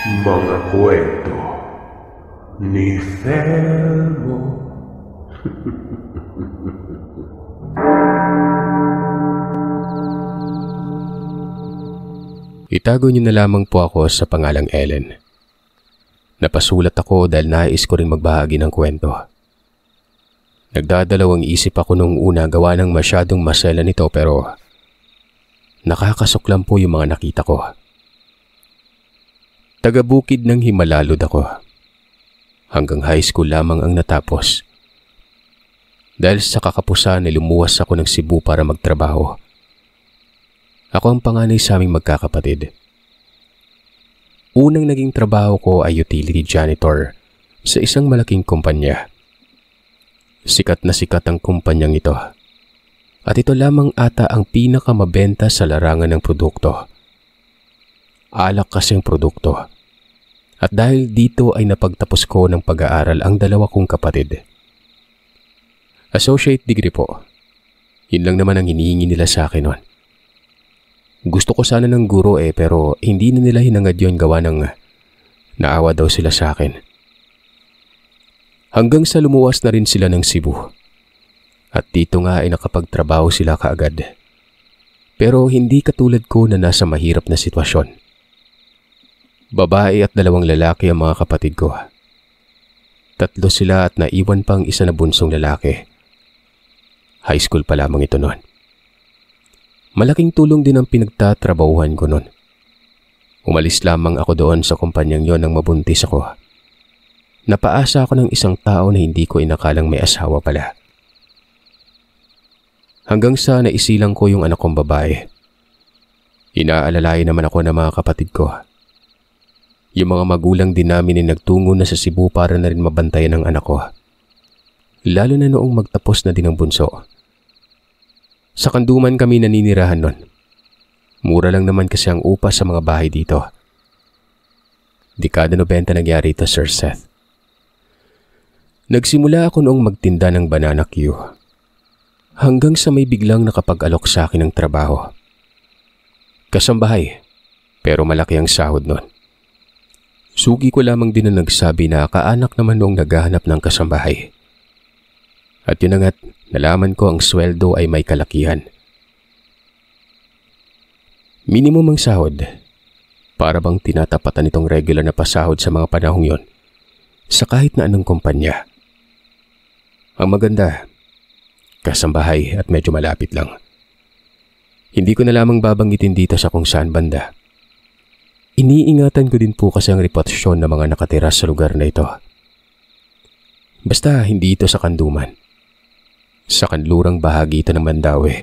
Mga kwento ni Felmo. Itago niyo na lamang po ako sa pangalang Ellen. Napasulat ako dahil nais ko rin magbahagi ng kwento. Nagdadalawang isip ako nung una gawa ng masyadong masela nito pero nakakasuklam po yung mga nakita ko. Taga-bukid ng Himalalud ako. Hanggang high school lamang ang natapos. Dahil sa kakapusan ay lumuwas ako ng Cebu para magtrabaho. Ako ang panganay sa aming magkakapatid. Unang naging trabaho ko ay utility janitor sa isang malaking kumpanya. Sikat na sikat ang kumpanyang ito. At ito lamang ata ang pinakamabenta sa larangan ng produkto. Alak kasing produkto. At dahil dito ay napagtapos ko ng pag-aaral ang dalawa kong kapatid. Associate degree po. Yun lang naman ang hinihingi nila sa akin noon. Gusto ko sana ng guro pero hindi na nila hinangad yun gawa ng naawa daw sila sa akin. Hanggang sa lumuwas na rin sila ng Cebu. At dito nga ay nakapagtrabaho sila kaagad. Pero hindi katulad ko na nasa mahirap na sitwasyon. Babae at 2 lalaki ang mga kapatid ko. 3 sila at naiwan pang isa na bunsong lalaki. High school pa lamang ito noon. Malaking tulong din ang pinagtatrabahuhan ko noon. Umalis lamang ako doon sa kumpanyang yon nang mabuntis ako. Napaasa ako ng isang tao na hindi ko inakalang may asawa pala. Hanggang sa naisilang ko yung anak kong babae. Inaalalayan naman ako ng mga kapatid ko. Yung mga magulang din namin ay nagtungo na sa Cebu para na rin mabantayan ang anak ko. Lalo na noong magtapos na din ang bunso. Sa Kanduman kami naninirahan nun. Mura lang naman kasi ang upa sa mga bahay dito. Dekada 90 nangyari ito, Sir Seth. Nagsimula ako noong magtinda ng banana Q. Hanggang sa may biglang nakapag-alok sa akin ng trabaho. Kasambahay, pero malaki ang sahod nun. Sugi ko lamang din na nagsabi na kaanak naman noong naghahanap ng kasambahay. At yun na nga't nalaman ko ang sweldo ay may kalakihan. Minimum ang sahod. Para bang tinatapatan itong regular na pasahod sa mga panahong yon sa kahit na anong kumpanya. Ang maganda, kasambahay at medyo malapit lang. Hindi ko na lamang babanggitin dito sa kung saan banda. Iniingatan ko din po kasi ang reputasyon ng mga nakatira sa lugar na ito. Basta hindi ito sa Kanduman. Sa kanlurang bahagi ito ng Mandaue.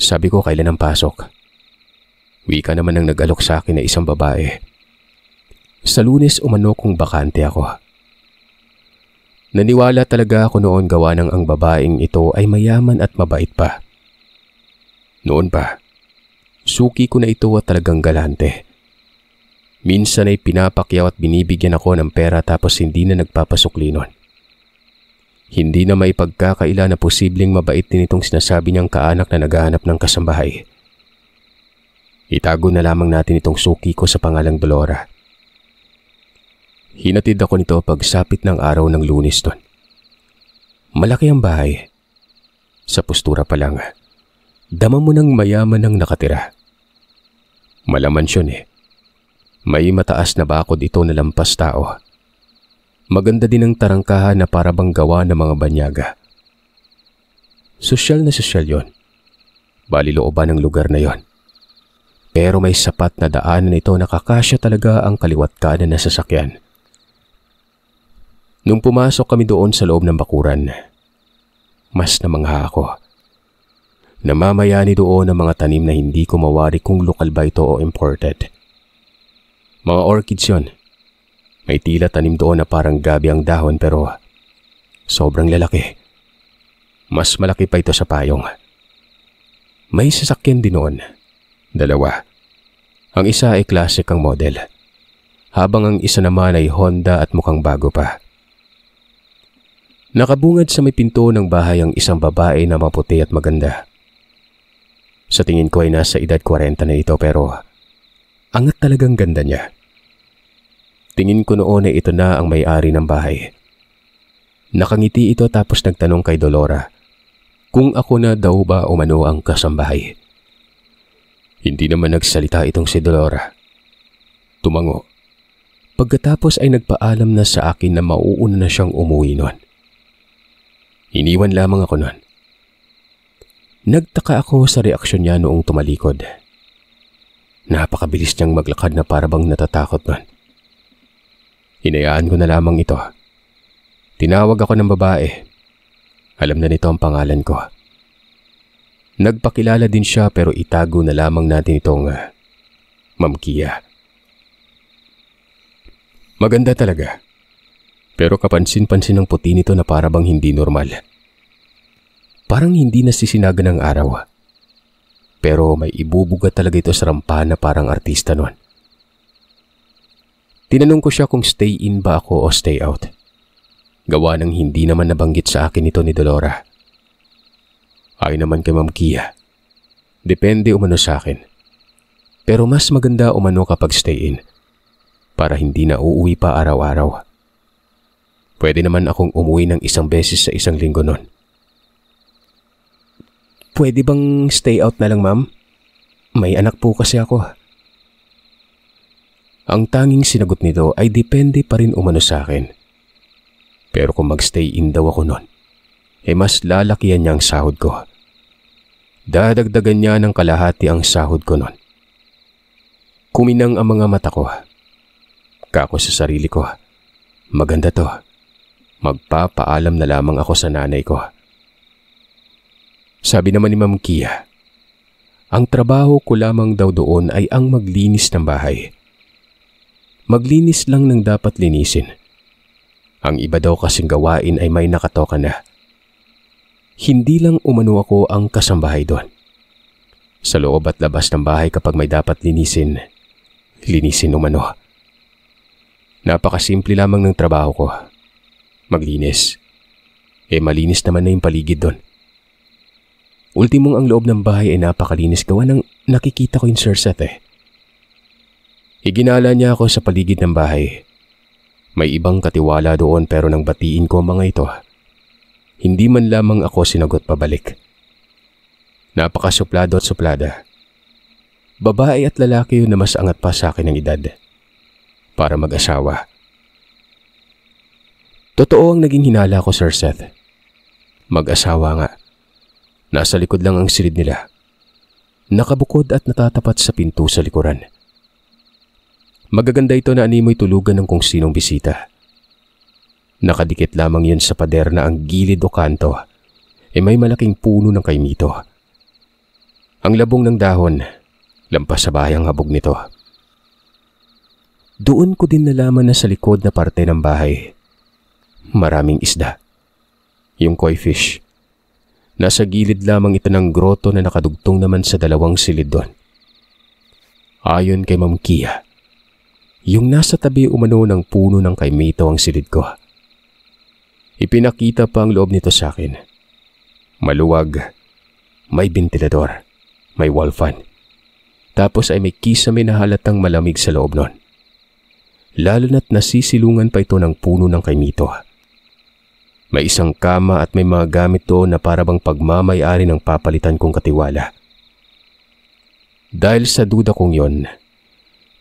Sabi ko kailan ang pasok. Wika naman ang nag-alok sa akin na isang babae. Sa Lunes umano kung bakante ako. Naniwala talaga ako noon gawa ng ang babaeng ito ay mayaman at mabait pa. Noon pa. Suki ko na ito at talagang galante. Minsan ay pinapakyaw at binibigyan ako ng pera tapos hindi na nagpapasukli nun. Hindi na may pagkakaila na posibleng mabait din itong sinasabi niyang kaanak na naghahanap ng kasambahay. Itago na lamang natin itong suki ko sa pangalang Dolora. Hinatid ako nito pagsapit ng araw ng Lunes nun. Malaki ang bahay. Sa postura pa lang, dama mo ng mayaman ang nakatira. Malamansyon May mataas na bakod ito na lampas tao. Maganda din ang tarangkahan na para bang gawa ng mga banyaga. Sosyal na sosyal yon. Balilooban ng lugar na yon. Pero may sapat na daanan ito na kakasya talaga ang kaliwat kanan na sasakyan. Nung pumasok kami doon sa loob ng bakuran, mas namangha ako. Namamayani doon ang mga tanim na hindi ko mawari kung lokal ba ito o imported. Mga orchids yon. May tila tanim doon na parang gabi ang dahon pero sobrang lalaki. Mas malaki pa ito sa payong. May sasakyan din noon. 2. Ang isa ay classic ang model. Habang ang isa naman ay Honda at mukhang bago pa. Nakabungad sa may pinto ng bahay ang isang babae na maputi at maganda. Sa tingin ko ay nasa edad 40 na ito pero Angat talagang ganda niya. Tingin ko noon ay ito na ang may-ari ng bahay. Nakangiti ito tapos nagtanong kay Dolora kung ako na daw ba umano ang kasambahay. Hindi naman nagsalita itong si Dolora. Tumango. Pagkatapos ay nagpaalam na sa akin na mauuna na siyang umuwi noon. Iniwan lamang ako noon. Nagtaka ako sa reaksyon niya noong tumalikod. Napakabilis niyang maglakad na parabang natatakot noon. Hinayaan ko na lamang ito. Tinawag ako ng babae. Alam na nito ang pangalan ko. Nagpakilala din siya pero itago na lamang natin itong Ma'am Kia. Maganda talaga. Pero kapansin-pansin ang puti nito na parabang hindi normal. Parang hindi nasisinaga ng araw. Pero may ibubuga talaga ito sa rampa na parang artista noon. Tinanong ko siya kung stay in ba ako o stay out. Gawa ng hindi naman nabanggit sa akin ito ni Dolora. Ay naman kay Ma'am Kia. Depende umano sa akin. Pero mas maganda umano kapag stay in. Para hindi na uuwi pa araw-araw. Pwede naman akong umuwi ng isang beses sa isang linggo noon. Pwede bang stay out na lang, ma'am? May anak po kasi ako. Ang tanging sinagot nito ay depende pa rin umano sa akin. Pero kung mag-stay in daw ako noon, mas lalakihan niya ang sahod ko. Dadagdagan niya ng kalahati ang sahod ko noon. Kuminang ang mga mata ko. Kako sa sarili ko, maganda to. Magpapaalam na lamang ako sa nanay ko. Sabi naman ni Ma'am Kia, ang trabaho ko lamang daw doon ay ang maglinis ng bahay. Maglinis lang ng dapat linisin. Ang iba daw kasing gawain ay may nakatoka na. Hindi lang umano ako ang kasambahay doon. Sa loob at labas ng bahay kapag may dapat linisin, linisin umano. Napakasimple lamang ng trabaho ko. Maglinis. Malinis naman na yung paligid doon. Ultimong ang loob ng bahay ay napakalinis gawa ng nakikita ko yung Sir. Iginala niya ako sa paligid ng bahay. May ibang katiwala doon pero nang batiin ko mga ito, hindi man lamang ako sinagot pabalik. Napakasuplado at suplada. Babae at lalaki yun na mas angat pa sa akin ng edad. Para mag-asawa. Totoo ang naging hinala ko, Sir Seth. Mag-asawa nga. Nasa likod lang ang silid nila. Nakabukod at natatapat sa pinto sa likuran. Magaganda ito na animoy tulugan ng kung sinong bisita. Nakadikit lamang yun sa pader na ang gilid o kanto may malaking puno ng kaimito. Ang labong ng dahon, lampas sa bahay ang habog nito. Doon ko din nalaman na sa likod na parte ng bahay, maraming isda. Yung koi fish. Nasa gilid lamang ito ng groto na nakadugtong naman sa dalawang silid doon. Ayon kay Ma'am Kia, yung nasa tabi umano ng puno ng kaimito ang silid ko. Ipinakita pa ang loob nito sa akin. Maluwag, may ventilador, may wall fan. Tapos ay may kisame na halatang malamig sa loob nun. Lalo na't nasisilungan pa ito ng puno ng kaimito. May isang kama at may mga gamit doon na parabang pagmamay-ari ng papalitan kong katiwala. Dahil sa duda kong yon,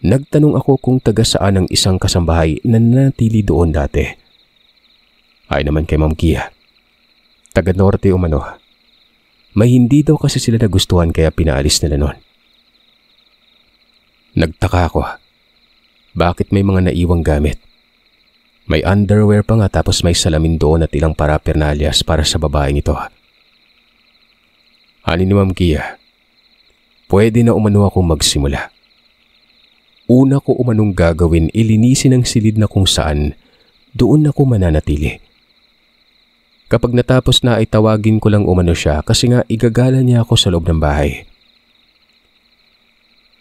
nagtanong ako kung taga saan ang isang kasambahay na nanatili doon dati. Ay naman kay Ma'am Kia, taga norte umano. May hindi daw kasi sila nagustuhan kaya pinaalis nila noon. Nagtaka ako. Bakit may mga naiwang gamit? May underwear pa nga tapos may salamin doon at ilang parapernalyas para sa babaeng ito. Ani ni Ma'am Kia, pwede na umano akong magsimula. Una ko umanong gagawin, ilinisin ang silid na kung saan doon ako mananatili. Kapag natapos na ay tawagin ko lang umano siya kasi nga igagala niya ako sa loob ng bahay.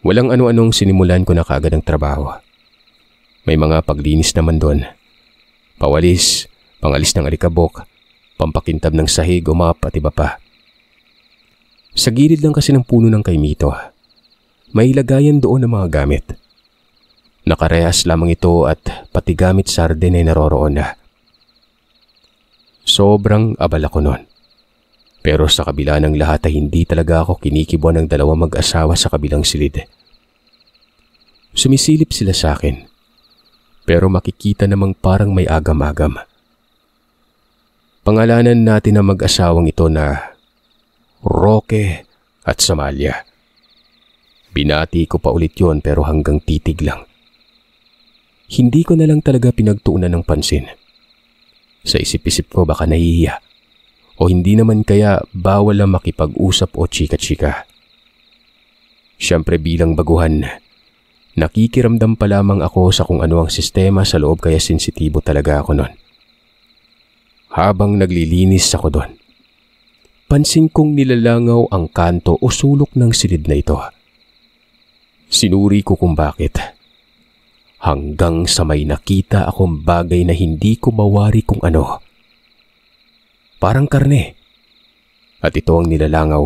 Walang ano-anong sinimulan ko na kaagad ang trabaho. May mga paglinis naman doon. Pawalis, pangalis ng alikabok, pampakintab ng sahig, umap at iba pa. Sa gilid lang kasi ng puno ng kaimito, May lagayan doon ng mga gamit. Nakarehas lamang ito at pati gamit sa Arden ay naroroon na. Sobrang abala ko noon. Pero sa kabila ng lahat ay hindi talaga ako kinikibuan ng dalawang mag-asawa sa kabilang silid. Sumisilip sila sa akin. Pero makikita namang parang may agam-agam. Pangalanan natin ang mag-asawang ito na Roque at Samalia. Binati ko pa ulit yon pero hanggang titig lang. Hindi ko na lang talaga pinagtuunan ng pansin. Sa isip-isip ko baka nahihiya o hindi naman kaya bawal lang makipag-usap o chika-chika. Siyempre bilang baguhan, nakikiramdam pa lamang ako sa kung ano ang sistema sa loob kaya sensitibo talaga ako noon. Habang naglilinis ako doon, pansin kong nilalangaw ang kanto o sulok ng silid na ito. Sinuri ko kung bakit. Hanggang sa may nakita akong bagay na hindi ko mawari kung ano. Parang karne. At ito ang nilalangaw.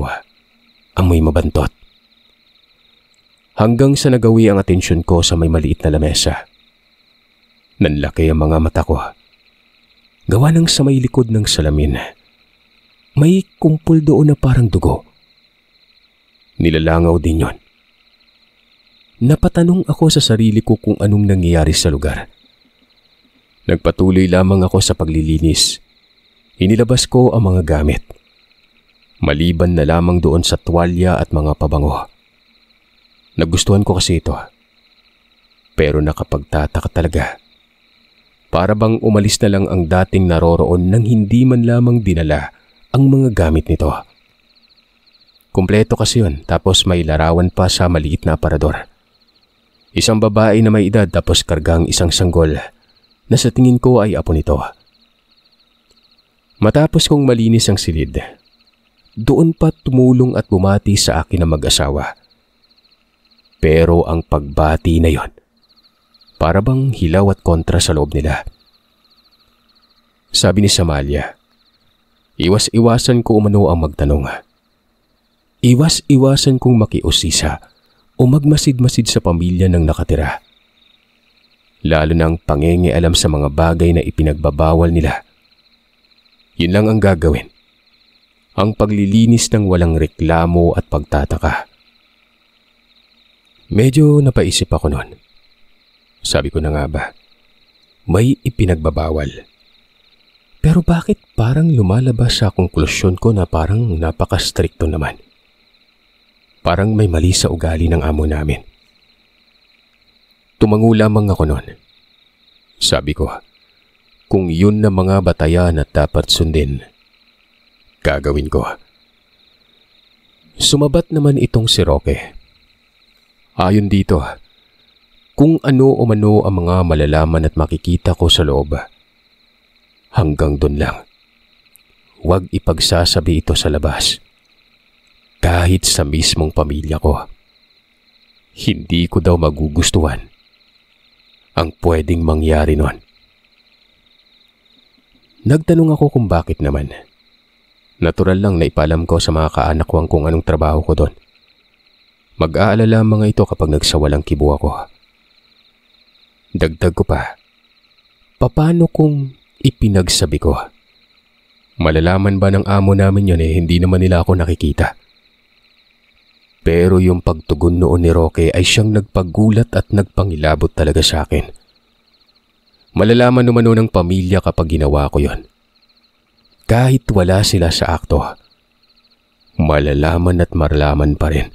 Amoy mabantot. Hanggang sa nagawi ang atensyon ko sa may maliit na lamesa. Nanlaki ang mga mata ko. Gawa ng sa may likod ng salamin. May kumpul doon na parang dugo. Nilalangaw din yon. Napatanong ako sa sarili ko kung anong nangyayari sa lugar. Nagpatuloy lamang ako sa paglilinis. Inilabas ko ang mga gamit. Maliban na lamang doon sa tuwalya at mga pabango. Nagustuhan ko kasi ito. Pero nakapagtataka talaga. Para bang umalis na lang ang dating naroroon nang hindi man lamang dinala ang mga gamit nito. Kumpleto kasi yun tapos may larawan pa sa maliit na aparador. Isang babae na may edad tapos kargang isang sanggol na sa tingin ko ay apo nito. Matapos kong malinis ang silid, doon pa tumulong at bumati sa akin ang mag-asawa. Pero ang pagbati na yon, para bang hilaw at kontra sa loob nila. Sabi ni Samalia, iwas-iwasan ko umano ang magtanong. Iwas-iwasan kong makiusisa o magmasid-masid sa pamilya ng nakatira. Lalo ng pangengialam sa mga bagay na ipinagbabawal nila. Yun lang ang gagawin. Ang paglilinis ng walang reklamo at pagtataka. Medyo napaisip ako noon. Sabi ko na nga ba, may ipinagbabawal. Pero bakit parang lumalabas sa konklusyon ko na parang napaka-stricto naman? Parang may mali sa ugali ng amo namin. Tumango lamang ako noon. Sabi ko, kung yun na mga batayan at dapat sundin, gagawin ko. Sumabat naman itong si Roque. Ayon dito, kung ano o mano ang mga malalaman at makikita ko sa loob, hanggang dun lang. Huwag ipagsasabi ito sa labas. Kahit sa mismong pamilya ko. Hindi ko daw magugustuhan ang pwedeng mangyari nun. Nagtanong ako kung bakit naman. Natural lang na ipalam ko sa mga kaanakwang kung anong trabaho ko doon. Mag-aalala mga ito kapag nagsawalang kibo ako. Dagdag ko pa, paano kung ipinagsabi ko? Malalaman ba ng amo namin yun hindi naman nila ako nakikita? Pero yung pagtugon noon ni Roque ay siyang nagpagulat at nagpangilabot talaga sa akin. Malalaman naman ng pamilya kapag ginawa ko yon. Kahit wala sila sa akto, malalaman at maralaman pa rin.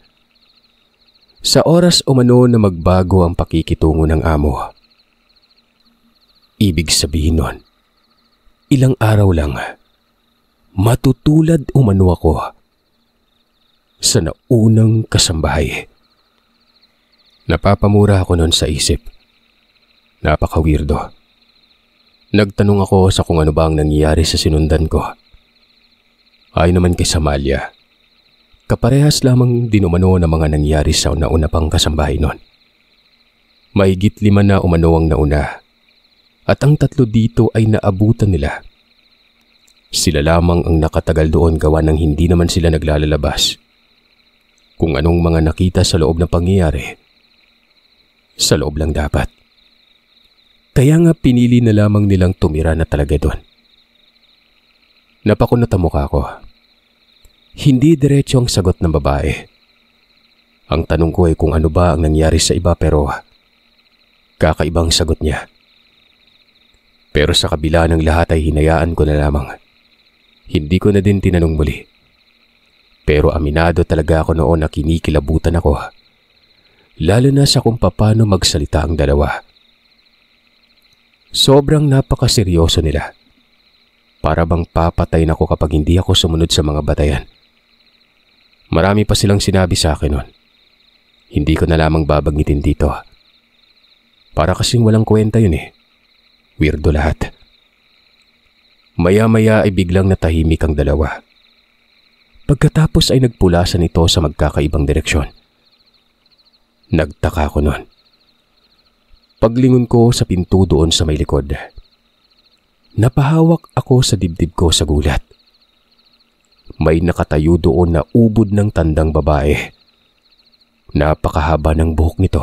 Sa oras umano na magbago ang pakikitungo ng amo, ibig sabihin nun, ilang araw lang, matutulad umano ako sa naunang kasambahay. Napapamura ako noon sa isip. Napaka-weirdo. Nagtanong ako sa kung ano ba ang nangyayari sa sinundan ko. Ay naman kay Samalia, kaparehas lamang din umano na mga nangyari sa nauna pang kasambahay noon. Mahigit 5 na umano ang nauna at ang 3 dito ay naabutan nila. Sila lamang ang nakatagal doon gawa ng hindi naman sila naglalabas. kung anong mga nakita sa loob ng pangyayari, sa loob lang dapat. Kaya nga pinili na lamang nilang tumira na talaga doon. Napakunot ang mukha ko. Hindi diretso ang sagot ng babae. Ang tanong ko ay kung ano ba ang nangyari sa iba pero kakaibang sagot niya. Pero sa kabila ng lahat ay hinayaan ko na lamang. Hindi ko na din tinanong muli. Pero aminado talaga ako noon na kinikilabutan ako. Lalo na sa kung paano magsalita ang dalawa. Sobrang napakaseryoso nila. Para bang papatay na ako kapag hindi ako sumunod sa mga batayan. Marami pa silang sinabi sa akin noon. Hindi ko na lamang babanggitin dito. Para kasing walang kwenta yun eh. Weirdo lahat. Maya-maya ay biglang natahimik ang dalawa. Pagkatapos ay nagpulasan ito sa magkakaibang direksyon. Nagtaka ko noon. Paglingon ko sa pinto doon sa may likod, napahawak ako sa dibdib ko sa gulat. May nakatayo doon na ubod ng tandang babae. Napakahaba ng buhok nito.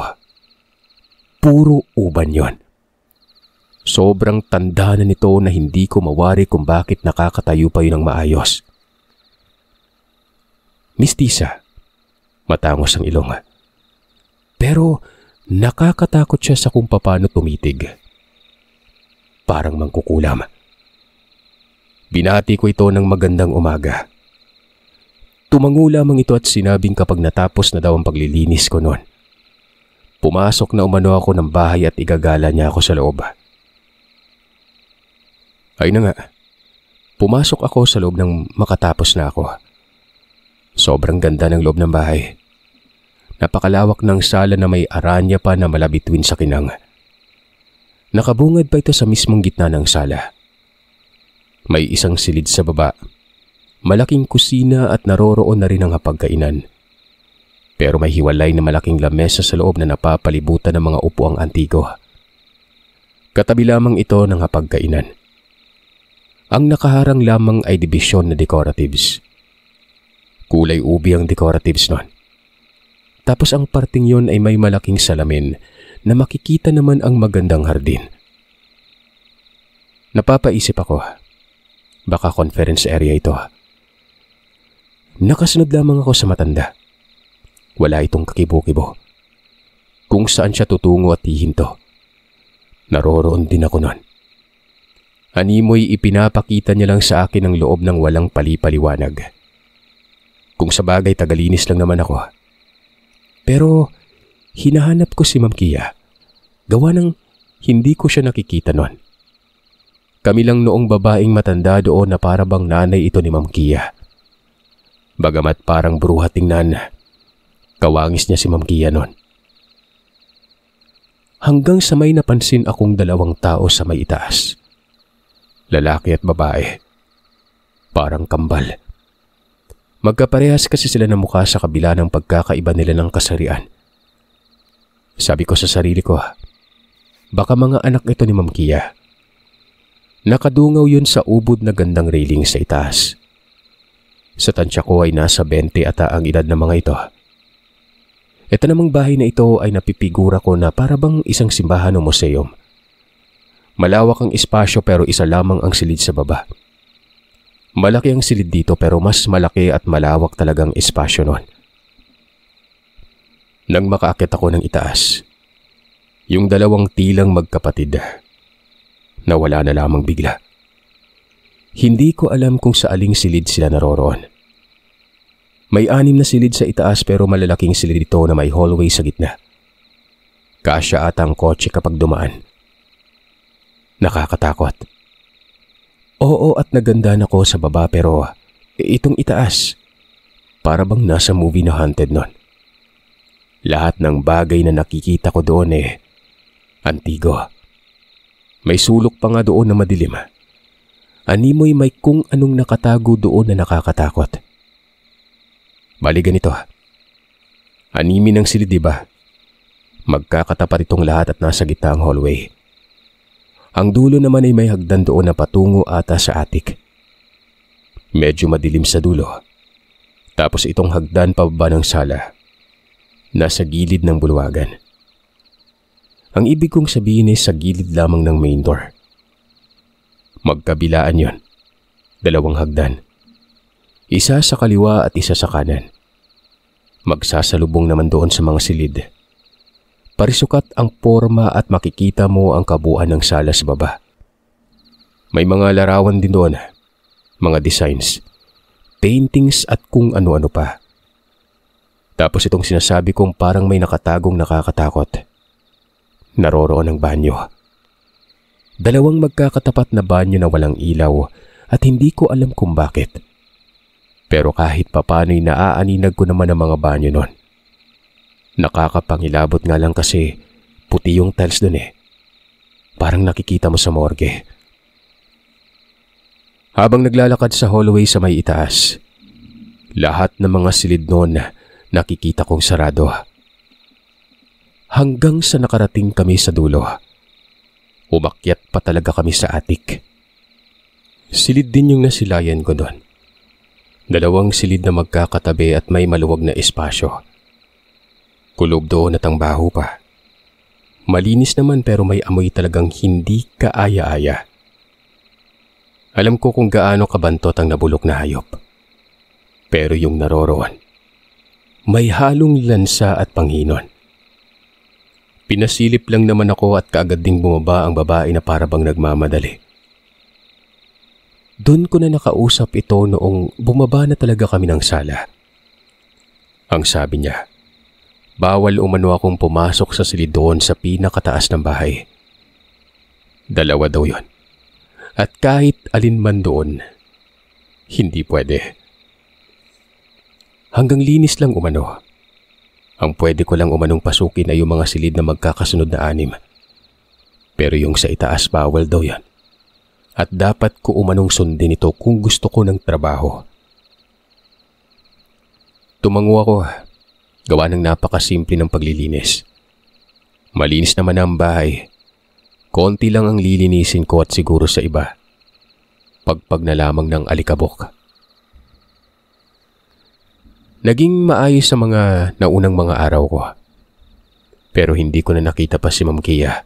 Puro uban yon. Sobrang tanda na nito na hindi ko mawari kung bakit nakakatayo pa yun ng maayos. Mistisa, matangos ang ilong. Pero nakakatakot siya sa kung paano tumitig. Parang mangkukulam. Binati ko ito ng magandang umaga. Tumango lamang ito at sinabing kapag natapos na daw ang paglilinis ko noon. Pumasok na umano ako ng bahay at igagala niya ako sa loob. Ay na nga, pumasok ako sa loob nang makatapos na ako. Sobrang ganda ng loob ng bahay. Napakalawak ng sala na may aranya pa na malabitwin sa kinang. Nakabungad pa ito sa mismong gitna ng sala. May isang silid sa baba. Malaking kusina at naroroon na rin ang hapagkainan. Pero may hiwalay na malaking lamesa sa loob na napapalibutan ng mga upuang antigo. Katabi lamang ito ng hapagkainan. Ang nakaharang lamang ay dibisyon na decoratives. Kulay ubi ang decoratives nun. Tapos ang parting yon ay may malaking salamin na makikita naman ang magandang hardin. Napapaisip ako, baka conference area ito. Nakasunod lamang ako sa matanda. Wala itong kakibo-kibo. Kung saan siya tutungo at hihinto. Naroroon din ako nun. Animoy ipinapakita niya lang sa akin ang loob ng walang palipaliwanag. Kung sa bagay tagalinis lang naman ako. Pero hinahanap ko si Ma'am Kia. Gawa ng hindi ko siya nakikita nun. Kami lang noong babaeng matanda doon na para bang nanay ito ni Ma'am Kia. Bagamat parang bruha tingnan, kawangis niya si Ma'am Kia nun. Hanggang sa may napansin akong dalawang tao sa may itaas. Lalaki at babae. Parang kambal. Magkaparehas kasi sila ng mukha sa kabila ng pagkakaiba nila ng kasarian. Sabi ko sa sarili ko, baka mga anak ito ni Ma'am Kia. Nakadungaw yun sa ubod na gandang railing sa itaas. Sa tansya ko ay nasa 20 ata ang edad ng mga ito. Ito namang bahay na ito ay napipigura ko na para bang isang simbahan o museum. Malawak ang espasyo pero isa lamang ang silid sa baba. Malaki ang silid dito pero mas malaki at malawak talagang espasyo nun. Nang makaakit ako ng itaas, yung dalawang tilang magkapatid, nawala na lamang bigla. Hindi ko alam kung sa aling silid sila naroroon. May 6 na silid sa itaas pero malalaking silid ito na may hallway sa gitna. Kasya ata ang kotse kapag dumaan. Nakakatakot. Oo at nagandahan ako sa baba pero itong itaas, para bang nasa movie na haunted nun. Lahat ng bagay na nakikita ko doon antigo. May sulok pa nga doon na madilim. Animoy may kung anong nakatago doon na nakakatakot. Bali ganito. Animi ng silid diba? Magkakatapat itong lahat at nasa gitna ang hallway. Ang dulo naman ay may hagdan doon na patungo ata sa attic. Medyo madilim sa dulo. Tapos itong hagdan pababa ng sala, nasa gilid ng bulwagan. Ang ibig kong sabihin ay sa gilid lamang ng main door. Magkabilaan yon, 2 hagdan. Isa sa kaliwa at isa sa kanan. Magsasalubong naman doon sa mga silid. Parisukat ang forma at makikita mo ang kabuuan ng sala sa baba. May mga larawan din doon, mga designs, paintings at kung ano-ano pa. Tapos itong sinasabi kong parang may nakatagong nakakatakot. Naroroon ang banyo. 2 magkakatapat na banyo na walang ilaw at hindi ko alam kung bakit. Pero kahit papano'y naaaninag ko naman ang mga banyo nun. Nakakapangilabot nga lang kasi puti yung tiles dun eh. Parang nakikita mo sa morgue. Habang naglalakad sa hallway sa may itaas, lahat ng mga silid noon nakikita kong sarado. Hanggang sa nakarating kami sa dulo, umakyat pa talaga kami sa attic. Silid din yung nasilayan ko doon. 2 silid na magkakatabi at may maluwag na espasyo. Kulob doon at ang baho pa. Malinis naman pero may amoy talagang hindi kaaya-aya. Alam ko kung gaano kabantot ang nabulok na hayop. Pero yung naroroon, may halong lansa at panghinon. Pinasilip lang naman ako at kaagad ding bumaba ang babae na parabang nagmamadali. Doon ko na nakausap ito noong bumaba na talaga kami ng sala. Ang sabi niya, bawal umano akong pumasok sa silid doon sa pinakataas ng bahay. 2 daw yon. At kahit alin man doon, hindi pwede. Hanggang linis lang umano. Ang pwede ko lang umanong pasukin ay yung mga silid na magkakasunod na 6. Pero yung sa itaas bawal daw yan. At dapat ko umanong sundin ito kung gusto ko ng trabaho. Tumango ako, gawa ng napakasimple ng paglilinis. Malinis naman ang bahay. Konti lang ang lilinisin ko at siguro sa iba. Pagpag na lamang ng alikabok. Naging maayos sa mga naunang mga araw ko. Pero hindi ko na nakita pa si Ma'am Kia.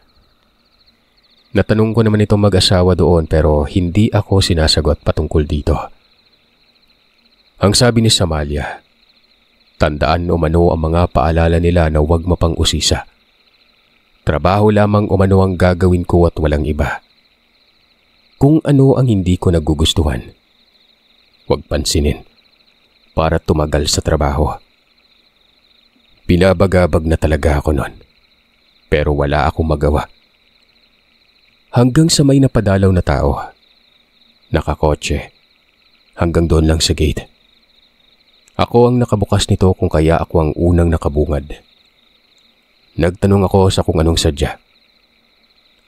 Natanong ko naman itong mag-asawa doon pero hindi ako sinasagot patungkol dito. Ang sabi ni Samalia, tandaan umano ang mga paalala nila na huwag mapang-usisa. Trabaho lamang umano ang gagawin ko at walang iba. Kung ano ang hindi ko nagugustuhan, huwag pansinin para tumagal sa trabaho. Pinabagabag na talaga ako nun, pero wala akong magawa. Hanggang sa may napadalaw na tao, nakakotse, hanggang doon lang sa gate. Ako ang nakabukas nito kung kaya ako ang unang nakabungad. Nagtanong ako sa kung anong sadya.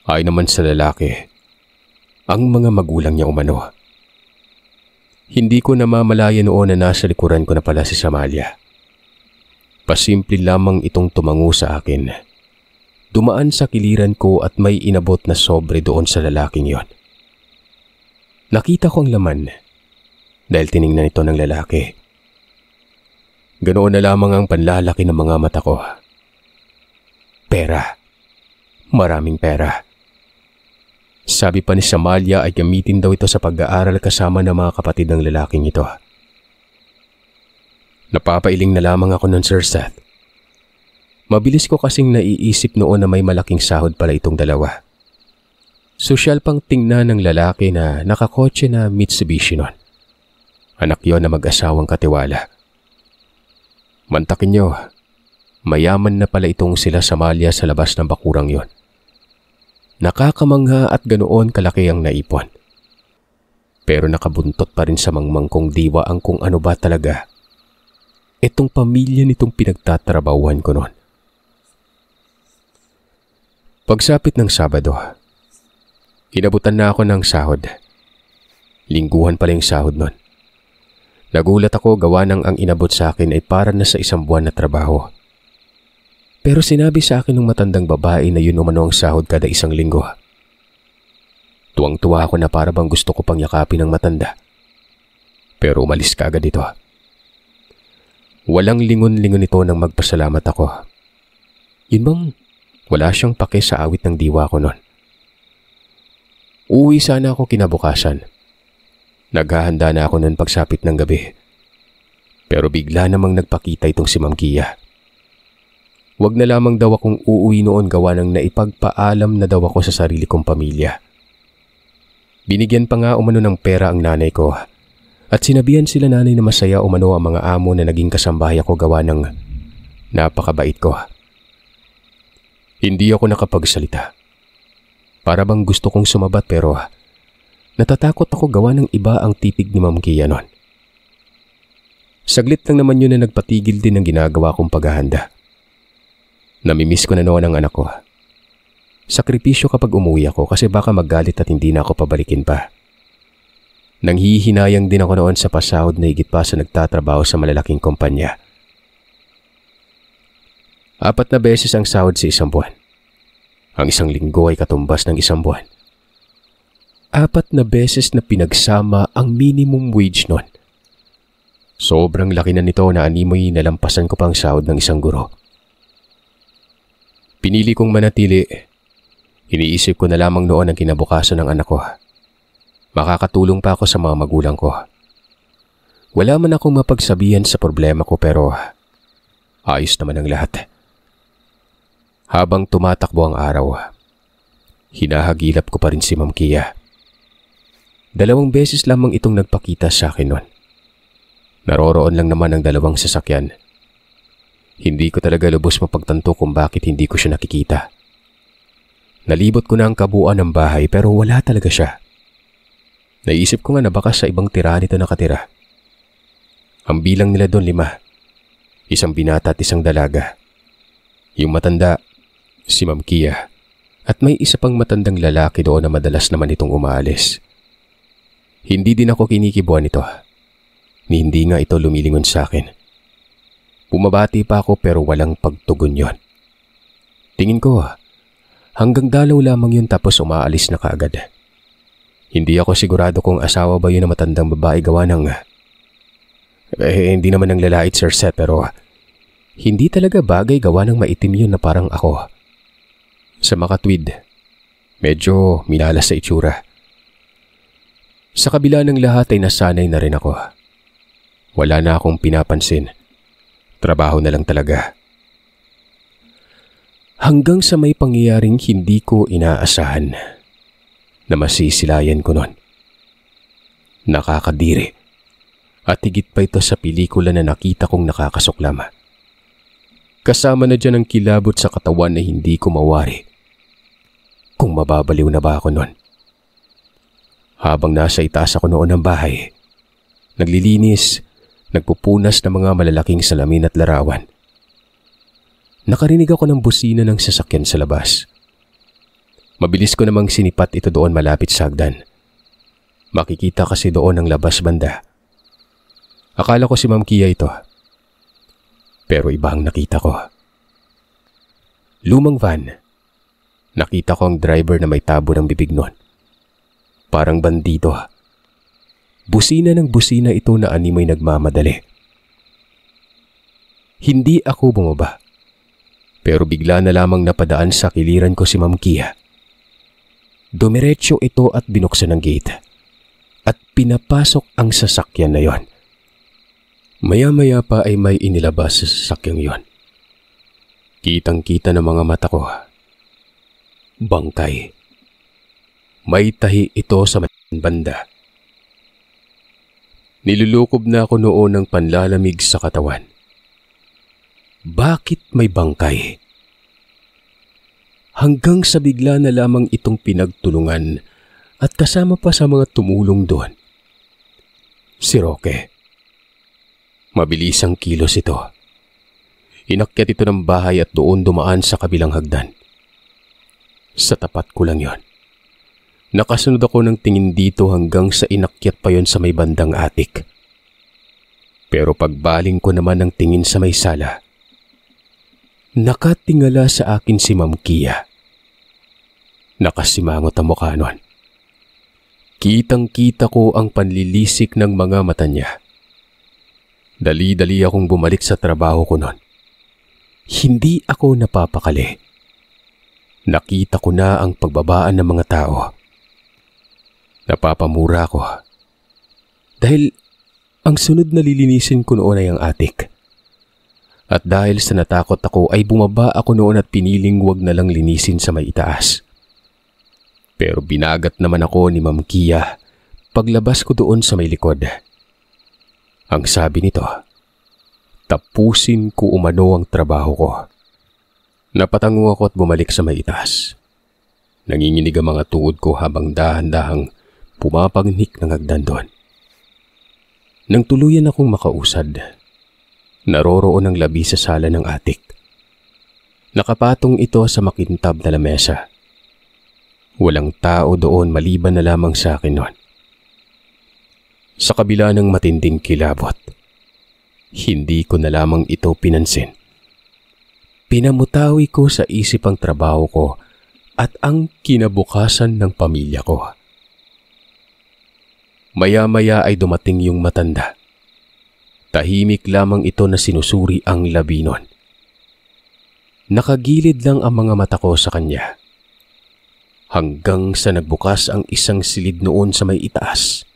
Ay naman sa lalaki, ang mga magulang niya umano. Hindi ko namamalaya noon na nasa likuran ko na pala si Samalia. Pasimple lamang itong tumango sa akin. Dumaan sa kiliran ko at may inabot na sobre doon sa lalaking yon. Nakita ko ang laman dahil tiningnan ito ng lalaki. Ganoon na lamang ang panlalaki ng mga mata ko. Pera. Maraming pera. Sabi pa ni Samalia ay gamitin daw ito sa pag-aaral kasama ng mga kapatid ng lalaking ito. Napapailing na lamang ako nun, Sir Seth. Mabilis ko kasing naiisip noon na may malaking sahod pala itong dalawa. Sosyal pang tingnan ng lalaki na nakakotse na Mitsubishi nun. Anak yon na mag-asawang katiwala. Mantakin nyo, mayaman na pala itong sila Samalia sa labas ng bakurang yon. Nakakamangha at ganoon kalaki ang naipon. Pero nakabuntot pa rin sa mangmangkong diwa ang kung ano ba talaga itong pamilya nitong pinagtatrabahuhan ko noon. Pagsapit ng Sabado, inabutan na ako ng sahod. Lingguhan pala yung sahod noon. Nagulat ako gawa ng ang inabot sa akin ay para na sa 1 buwan na trabaho. Pero sinabi sa akin ng matandang babae na yun umano ang sahod kada 1 linggo. Tuwang-tuwa ako na para bang gusto ko pang yakapin ng matanda. Pero umalis ka agad ito. Walang lingon-lingon ito nang magpasalamat ako. Yun bang wala siyang pake sa awit ng diwa ko noon. Uuwi sana ako kinabukasan. Naghahanda na ako noon pagsapit ng gabi. Pero bigla namang nagpakita itong si Ma'am Kia. Wag na lamang daw akong uuwi noon gawa ng naipagpaalam na daw ako sa sarili kong pamilya. Binigyan pa nga umano ng pera ang nanay ko at sinabihan sila nanay na masaya umano ang mga amo na naging kasambahay ako gawa ng napakabait ko. Hindi ako nakapagsalita. Para bang gusto kong sumabat pero natatakot ako gawa ng iba ang titig ni Ma'am Kia noon. Saglit lang naman yun na nagpatigil din ang ginagawa kong paghahanda. Namimiss ko na noon ang anak ko. Sakripisyo kapag umuwi ako kasi baka maggalit at hindi na ako pabalikin pa. Nanghihinayang din ako noon sa pasahod na higit pa sa nagtatrabaho sa malalaking kumpanya. 4 na beses ang sahod sa isang buwan. Ang isang linggo ay katumbas ng isang buwan. 4 na beses na pinagsama ang minimum wage noon. Sobrang laki na nito na animoy nalampasan ko pang sahod ng isang guro. Pinili kong manatili. Iniisip ko na lamang noon ang kinabukasan ng anak ko. Makakatulong pa ako sa mga magulang ko. Wala man akong mapagsabihan sa problema ko pero ayos naman ang lahat. Habang tumatakbo ang araw, hinahagilap ko pa rin si Ma'am Kia. 2 beses lamang itong nagpakita sa akin noon. Naroroon lang naman ang 2 sasakyan. Hindi ko talaga lubos mapagtanto kung bakit hindi ko siya nakikita. Nalibot ko na ang kabuuan ng bahay pero wala talaga siya. Naisip ko nga na baka sa ibang tirahan ito nakatira. Ang bilang nila doon 5. Isang binata at isang dalaga. Yung matanda, si Ma'am Kia, at may isa pang matandang lalaki doon na madalas naman itong umaalis. Hindi din ako kinikibuan ito. Hindi nga ito lumilingon sa akin. Bumabati pa ako pero walang pagtugon yon. Tingin ko, hanggang dalaw lamang yun tapos umaalis na kaagad. Hindi ako sigurado kung asawa ba yun na matandang babae gawa ng... hindi naman ng lalait Sir Seth pero hindi talaga bagay gawa ng maitim yun na parang ako. Sa makatwid, medyo minalas sa itsura. Sa kabila ng lahat ay nasanay na rin ako. Wala na akong pinapansin. Trabaho na lang talaga. Hanggang sa may pangyayaring hindi ko inaasahan na masisilayan ko nun. Nakakadiri. At higit pa ito sa pelikula na nakita kong nakakasuklam. Kasama na dyan ang kilabot sa katawan na hindi ko mawari. Kung mababaliw na ba ako nun? Habang nasa itaas ako noon ng bahay, naglilinis, nagpupunas ng mga malalaking salamin at larawan. Nakarinig ako ng busina ng sasakyan sa labas. Mabilis ko namang sinipat ito doon malapit sa hagdan. Makikita kasi doon ang labas banda. Akala ko si Ma'am Kia ito. Pero iba ang nakita ko. Lumang van. Nakita ko ang driver na may tabo ng bibig nun. Parang bandido. Busina ng busina ito na animoy nagmamadali. Hindi ako bumaba. Pero bigla na lamang napadaan sa kiliran ko si Ma'am Kia. Dumiretso ito at binuksan ang gate. At pinapasok ang sasakyan na yon. Maya-maya pa ay may inilabas sa sasakyang yon. Kitang-kita ng mga mata ko. Bangkay. May tahi ito sa banda. Nilulukob na ako noon ng panlalamig sa katawan. Bakit may bangkay? Hanggang sa bigla na lamang itong pinagtulungan at kasama pa sa mga tumulong doon. Si Roque. Mabilis ang kilos ito. Inakyat ito ng bahay at doon dumaan sa kabilang hagdan. Sa tapat ko lang yon. Nakasunod ako ng tingin dito hanggang sa inakyat pa yon sa may bandang atik. Pero pagbaling ko naman ng tingin sa may sala, nakatingala sa akin si Ma'am Kia. Nakasimangot ang mukha nun. Kitang-kita ko ang panlilisik ng mga mata niya. Dali-dali akong bumalik sa trabaho ko noon. Hindi ako napapakali. Nakita ko na ang pagbabaan ng mga tao. Napapamura ko. Dahil ang sunod na lilinisin ko noon ay ang attic. At dahil sa natakot ako ay bumaba ako noon at piniling wag na lang linisin sa may itaas. Pero binagat naman ako ni Ma'am Kia paglabas ko doon sa may likod. Ang sabi nito, tapusin ko umano ang trabaho ko. Napatango ako at bumalik sa may itaas. Nanginginig ang mga tuhod ko habang dahan-dahang pumapagnik ng hagdan doon. Nang tuluyan akong makausad, naroroon ang labi sa sala ng attic. Nakapatong ito sa makintab na lamesa. Walang tao doon maliban na lamang sa akin noon. Sa kabila ng matinding kilabot, hindi ko na lamang ito pinansin. Pinamutawi ko sa isip ang trabaho ko at ang kinabukasan ng pamilya ko. Maya-maya ay dumating yung matanda. Tahimik lamang ito na sinusuri ang labi nun. Nakagilid lang ang mga mata ko sa kanya. Hanggang sa nagbukas ang isang silid noon sa may itaas.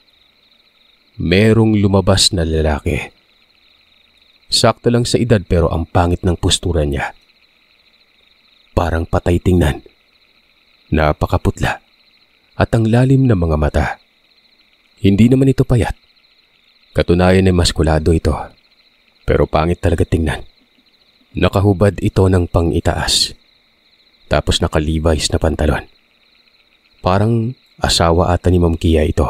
Merong lumabas na lalaki. Sakto lang sa edad pero ang pangit ng postura niya. Parang patay tingnan. Napakaputla at ang lalim ng mga mata. Hindi naman ito payat. Katunayan ay maskulado ito. Pero pangit talaga tingnan. Nakahubad ito ng pang-itaas. Tapos naka-Levi's na pantalon. Parang asawa ata ni Ma'am Kia ito.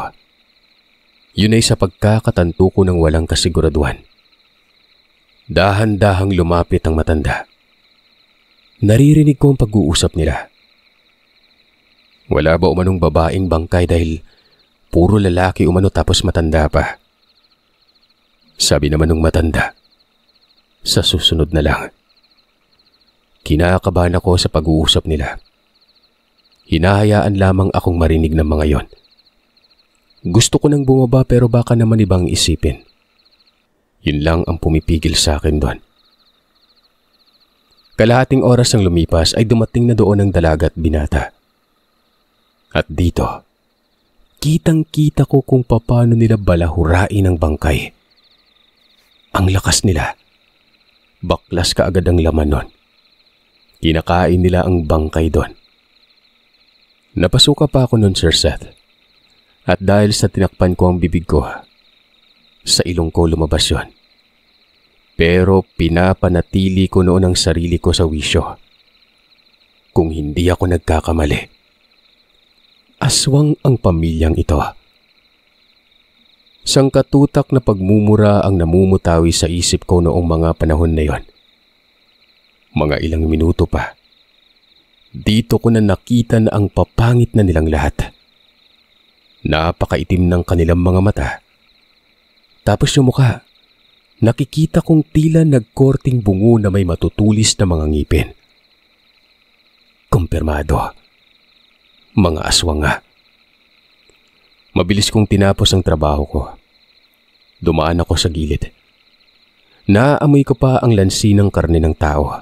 Yun ay sa pagkakatanto ko ng walang kasiguraduhan. Dahan-dahang lumapit ang matanda. Naririnig ko ang pag-uusap nila. Wala ba umanong babaeng bangkay dahil puro lalaki umano tapos matanda pa? Sabi naman ng matanda, sa susunod na lang. Kinakabahan ako sa pag-uusap nila. Hinahayaan lamang akong marinig ng mga yon. Gusto ko nang bumaba pero baka naman ibang isipin. Yun lang ang pumipigil sa akin doon. Kalahating oras ang lumipas ay dumating na doon ang dalaga at binata. At dito, kitang-kita ko kung paano nila balahurain ang bangkay. Ang lakas nila. Baklas kaagad ang laman nun. Kinakain nila ang bangkay doon. Napasuka pa ako nun, Sir Seth. At dahil sa tinakpan ko ang bibig ko, sa ilong ko lumabas yon. Pero pinapanatili ko noon ang sarili ko sa wisyo. Kung hindi ako nagkakamali, aswang ang pamilyang ito. Sangkatutak na pagmumura ang namumutawi sa isip ko noong mga panahon na yon. Mga ilang minuto pa, dito ko na nakita na ang papangit na nilang lahat. Napakaitim ng kanilang mga mata. Tapos yung mukha, nakikita kong tila nagkorting bungo na may matutulis na mga ngipin. Kumpirmado. Mga aswang nga. Mabilis kong tinapos ang trabaho ko. Dumaan ako sa gilid. Naaamoy ko pa ang lansi ng karne ng tao.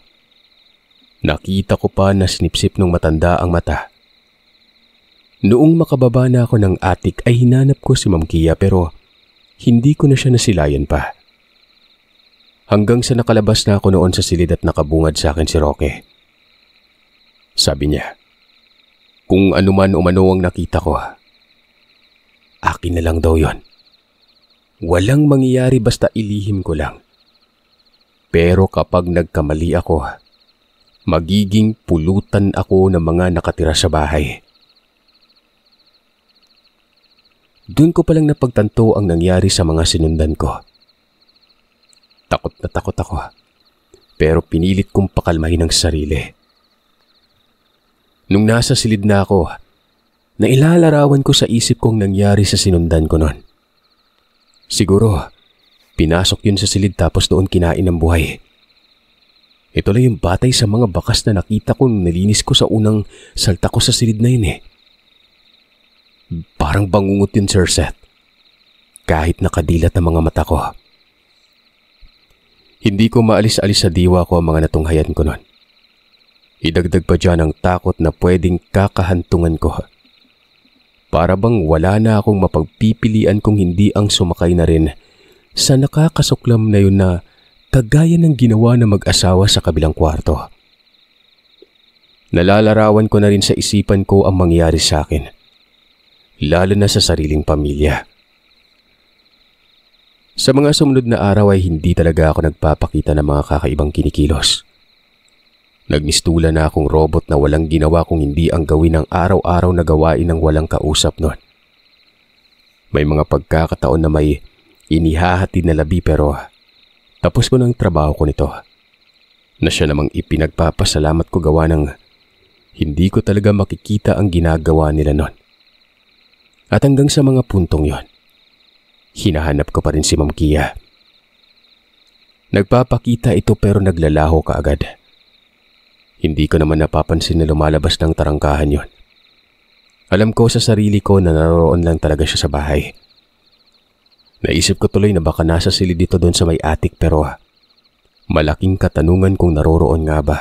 Nakita ko pa na sinipsip ng matanda ang mata. Noong makababa na ako ng attic ay hinanap ko si Ma'am Kia pero hindi ko na siya nasilayan pa. Hanggang sa nakalabas na ako noon sa silid at nakabungad sa akin si Roque. Sabi niya, kung anuman umano ang nakita ko, akin na lang daw yon. Walang mangyayari basta ilihim ko lang. Pero kapag nagkamali ako, magiging pulutan ako ng mga nakatira sa bahay. Doon ko palang napagtanto ang nangyari sa mga sinundan ko. Takot na takot ako, pero pinilit kong pakalmahin ang sarili. Nung nasa silid na ako, nailalarawan ko sa isip kong nangyari sa sinundan ko noon. Siguro, pinasok yun sa silid tapos doon kinain ng buhay. Ito lang yung batay sa mga bakas na nakita kong nalinis ko sa unang salta ko sa silid na yun eh. Parang bangungot yun, Sir Seth. Kahit nakadilat ang mga mata ko. Hindi ko maalis-alis sa diwa ko ang mga natunghayan ko noon. Idagdag pa dyan ang takot na pwedeng kakahantungan ko. Para bang wala na akong mapagpipilian kung hindi ang sumakay na rin sa nakakasuklam na yun na kagaya ng ginawa ng mag-asawa sa kabilang kwarto. Nalalarawan ko na rin sa isipan ko ang mangyari sa akin, lalo na sa sariling pamilya. Sa mga sumunod na araw ay hindi talaga ako nagpapakita ng mga kakaibang kinikilos. Nagmistula na akong robot na walang ginawa kung hindi ang gawin ng araw-araw na gawain ng walang kausap noon. May mga pagkakataon na may inihahatid na labi pero tapos ko ng trabaho ko nito. Na siya namang ipinagpapasalamat ko gawa ng hindi ko talaga makikita ang ginagawa nila noon. At hanggang sa mga puntong yon, hinahanap ko pa rin si Ma'am Kia. Nagpapakita ito pero naglalaho kaagad. Hindi ko naman napapansin na lumalabas ng tarangkahan yon. Alam ko sa sarili ko na naroon lang talaga siya sa bahay. Naisip ko tuloy na baka nasa silid dito doon sa may attic pero malaking katanungan kung naroroon nga ba.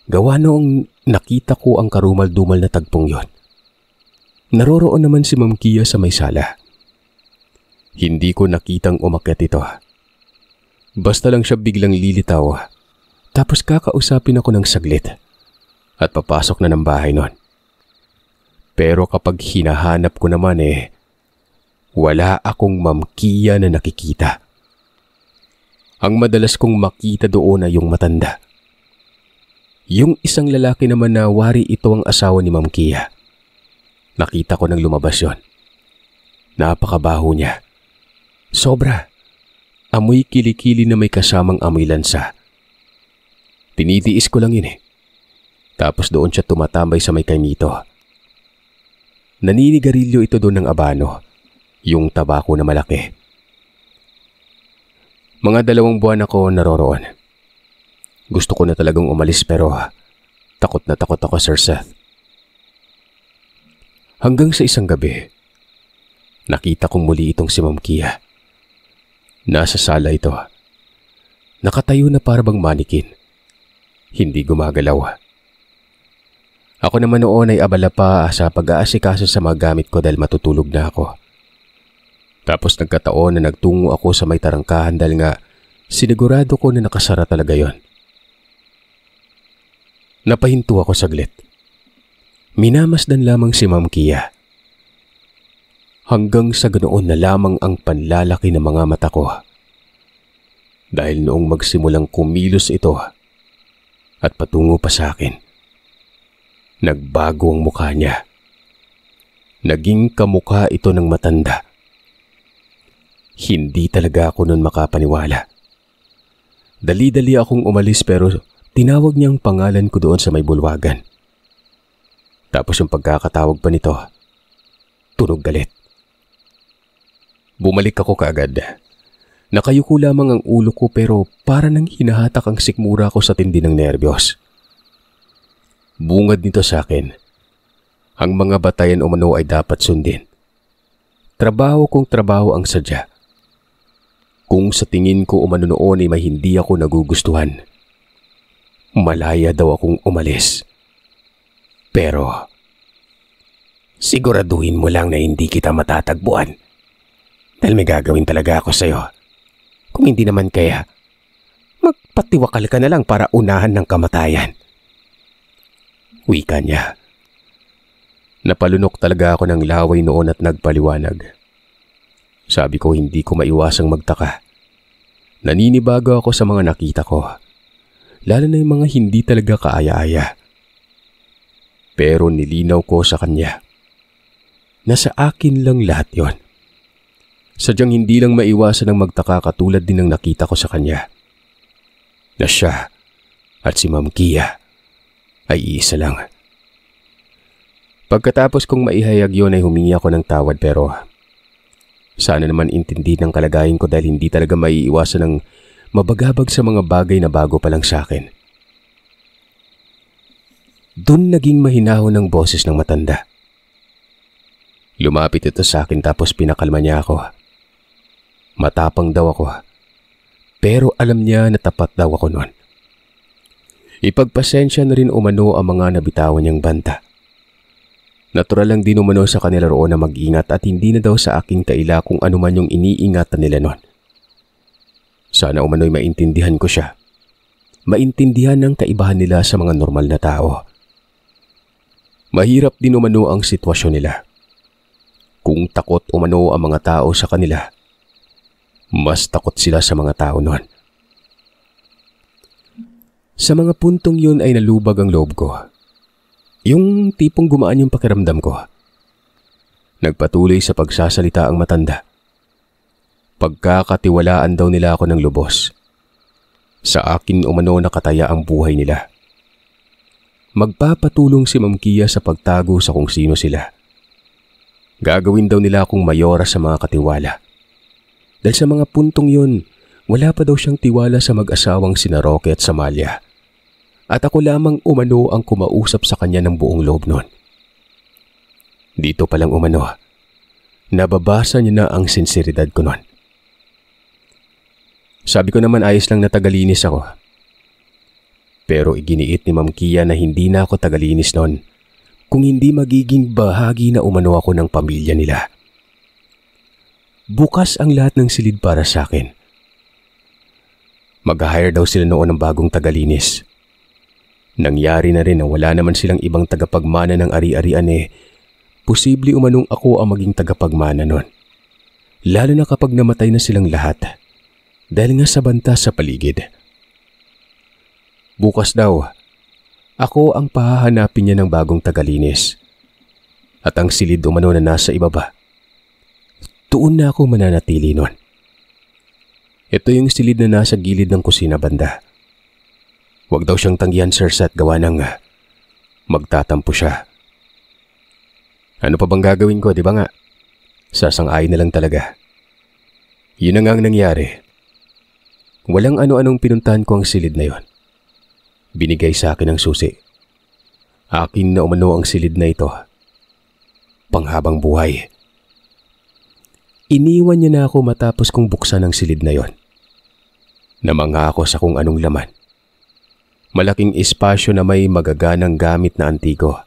Gawa noong nakita ko ang karumal-dumal na tagpong yon. Naroroon naman si Ma'am Kia sa may sala. Hindi ko nakitang umakyat ito. Basta lang siya biglang lilitaw. Tapos kakausapin ako ng saglit at papasok na ng bahay nun. Pero kapag hinahanap ko naman wala akong Ma'am Kia na nakikita. Ang madalas kong makita doon ay yung matanda. Yung isang lalaki naman na wari ito ang asawa ni Ma'am Kia. Nakita ko nang lumabas yon. Napakabaho niya. Sobra. Amoy kilikili na may kasamang amoy lansa. Tinitiis ko lang yun Tapos doon siya tumatambay sa may kaimito. Naninigarilyo ito doon ng abano, yung tabako na malaki. Mga 2 buwan ako naroroon. Gusto ko na talagang umalis pero takot na takot ako, Sir Seth. Hanggang sa isang gabi, nakita kong muli itong si Ma'am Kia. Nasa sala ito. Nakatayo na para bang manikin. Hindi gumagalaw. Ako naman noon ay abala pa sa pag-aasikaso sa mga gamit ko dahil matutulog na ako. Tapos nagkataon na nagtungo ako sa may tarangkahan dahil nga sinigurado ko na nakasara talaga yon. Napahinto ako saglit. Minamasdan lamang si Ma'am Kia. Hanggang sa ganoon na lamang ang panlalaki ng mga mata ko. Dahil noong magsimulang kumilos ito at patungo pa sa akin, nagbago ang mukha niya. Naging kamukha ito ng matanda. Hindi talaga ako nun makapaniwala. Dali-dali akong umalis pero tinawag niyang pangalan ko doon sa may bulwagan. Tapos yung pagkakatawag pa nito, tunog galit. Bumalik ako kaagad. Nakayuko lamang ang ulo ko pero para nang hinahatak ang sikmura ko sa tindi ng nerbiyos. Bungad nito sa akin. Ang mga batayan umano ay dapat sundin. Trabaho kong trabaho ang sadya. Kung sa tingin ko umano noon ay may hindi ako nagugustuhan, malaya daw akong umalis. Pero siguraduhin mo lang na hindi kita matatagpuan. Dahil may gagawin talaga ako sa'yo. Kung hindi naman kaya, magpatiwakal ka na lang para unahan ng kamatayan. Wika niya. Napalunok talaga ako ng laway noon at nagpaliwanag. Sabi ko hindi ko maiwasang magtaka. Naninibago ako sa mga nakita ko. Lalo na yung mga hindi talaga kaaya-aya. Pero nilinaw ko sa kanya na sa akin lang lahat yon. Sadyang hindi lang maiwasan ng magtaka katulad din ng nakita ko sa kanya. Na siya at si Ma'am Kia ay isa lang. Pagkatapos kong maihayag yon ay humingi ako ng tawad pero sana naman intindi ng kalagayan ko dahil hindi talaga maiiwasan ng mabagabag sa mga bagay na bago pa lang sa akin. Doon naging mahinahon ng boses ng matanda. Lumapit ito sa akin tapos pinakalma niya ako. Matapang daw ako. pero alam niya na tapat daw ako noon. Ipagpasensya na rin umano ang mga nabitawan niyang banta. Natural lang din umano sa kanila roon na mag-ingat at hindi na daw sa aking kaila kung ano man yung iniingatan nila noon. Sana umano'y maintindihan ko siya. Maintindihan ng kaibahan nila sa mga normal na tao. Mahirap din umano ang sitwasyon nila. Kung takot umano ang mga tao sa kanila, mas takot sila sa mga tao noon. Sa mga puntong yun ay nalubag ang loob ko. Yung tipong gumaan yung pakiramdam ko. Nagpatuloy sa pagsasalita ang matanda. Pagkakatiwalaan daw nila ako ng lubos. Sa akin umano nakataya ang buhay nila. Magpapatulong si Ma'am Kia sa pagtago sa kung sino sila. Gagawin daw nila akong mayora sa mga katiwala. Dahil sa mga puntong yun, wala pa daw siyang tiwala sa mag-asawang sina Roque at Samalia. At ako lamang umano ang kumausap sa kanya ng buong loob noon. Dito palang umano, nababasa niya na ang sinseridad ko noon. Sabi ko naman ayos lang na tagalinis ako. Pero iginiit ni Ma'am Kia na hindi na ako tagalinis noon kung hindi magiging bahagi na umano ako ng pamilya nila. Bukas ang lahat ng silid para sa akin. Mag-hire daw sila noon ng bagong tagalinis. Nangyari na rin na wala naman silang ibang tagapagmana ng ari-arian posible umanong ako ang maging tagapagmana noon. Lalo na kapag namatay na silang lahat dahil nga sa banta sa paligid. Bukas daw, ako ang pahahanapin niya ng bagong tagalinis. At ang silid umano na nasa ibaba, doon na ako mananatili noon. Ito yung silid na nasa gilid ng kusina banda. Huwag daw siyang tanggihan, Sir Seth, gawa ng magtatampo siya. Ano pa bang gagawin ko, di ba nga? Sasang-ayon na lang talaga. Yun na nga ang nangyari. Walang ano-anong pinuntahan ko ang silid na yon. Binigay sa akin ang susi. Akin na umano ang silid na ito. Panghabang buhay. Iniwan niya na ako matapos kong buksan ang silid na yon. Namangha ako sa kung anong laman. Malaking espasyo na may magaganang gamit na antigo.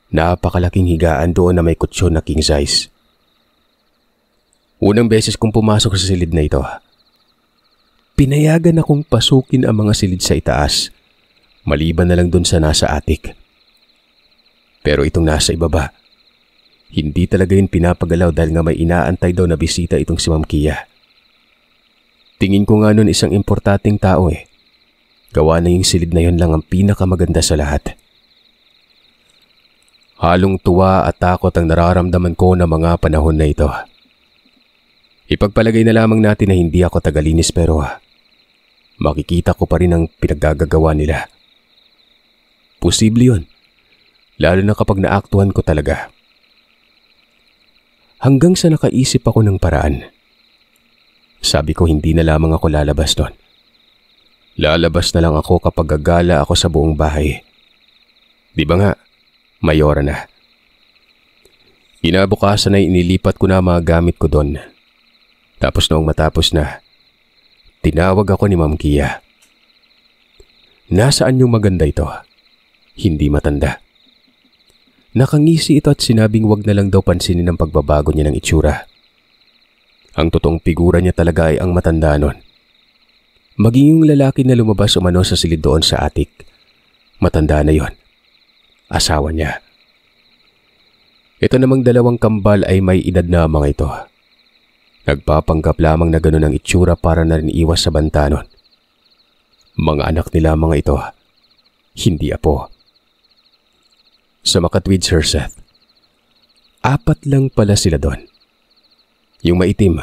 Napakalaking higaan doon na may kutsyon na king size. Unang beses kong pumasok sa silid na ito, pinayagan akong pasukin ang mga silid sa itaas, maliban na lang dun sa nasa atik. Pero itong nasa ibaba, hindi talaga yun pinapagalaw dahil nga may inaantay daw na bisita itong si Ma'am Kia. Tingin ko nga nun isang importanteng tao Gawa na yung silid na yun lang ang pinakamaganda sa lahat. Halong tuwa at takot ang nararamdaman ko na mga panahon na ito. Ipagpalagay na lamang natin na hindi ako tagalinis pero makikita ko pa rin ang pinaggagawa nila. Posible yun, lalo na kapag naaktuhan ko talaga. Hanggang sa nakaisip ako ng paraan. Sabi ko hindi na lamang ako lalabas doon. Lalabas na lang ako kapag gagala ako sa buong bahay. Di ba nga, mayora na. Kinabukasan ay inilipat ko na mga gamit ko doon. Tapos noong matapos na, tinawag ako ni Ma'am Kia. Nasaan yung maganda ito? Hindi matanda. Nakangisi ito at sinabing wag na lang daw pansinin ang pagbabago niya ng itsura. Ang totoong figura niya talaga ay ang matanda nun. Maging yung lalaki na lumabas umano sa silid doon sa atik. Matanda na yon. Asawa niya. Ito namang dalawang kambal ay may edad na mga ito. Nagpapanggap lamang na ganun ang itsura para na rin iwas sa banta nun. Mga anak nila mga ito. Hindi apo. Sa makatwid, Sir Seth, 4 lang pala sila doon. Yung maitim,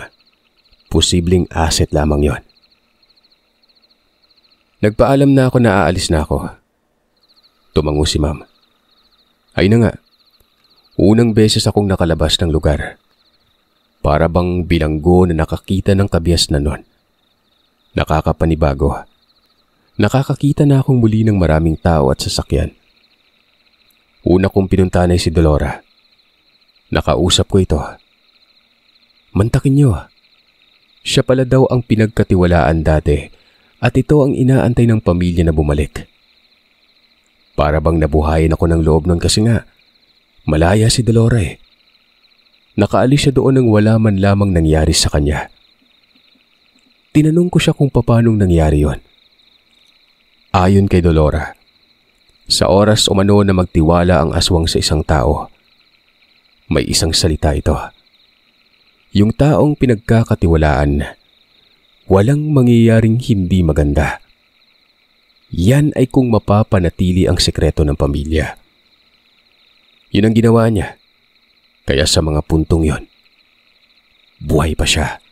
posibleng asset lamang yon. Nagpaalam na ako na aalis na ako. Tumango si Ma'am. Ay na nga, unang beses akong nakalabas ng lugar. Para bang bilanggo na nakakita ng kabias na nun. Nakakapanibago. Nakakakita na akong muli ng maraming tao at sasakyan. Una kong pinuntahan ay si Dolora. Nakausap ko ito. Mantakin niyo. Siya pala daw ang pinagkatiwalaan dati at ito ang inaantay ng pamilya na bumalik. Para bang nabuhayan ako ng loob nun kasi nga, malaya si Dolora eh. Nakaalis siya doon nang wala man lamang nangyari sa kanya. Tinanong ko siya kung paanong nangyari yon. Ayon kay Dolora, sa oras umano na magtiwala ang aswang sa isang tao, may isang salita ito. Yung taong pinagkakatiwalaan, walang mangyayaring hindi maganda. Yan ay kung mapapanatili ang sekreto ng pamilya. Yun ang ginawa niya. Kaya sa mga puntong yon, buhay pa siya.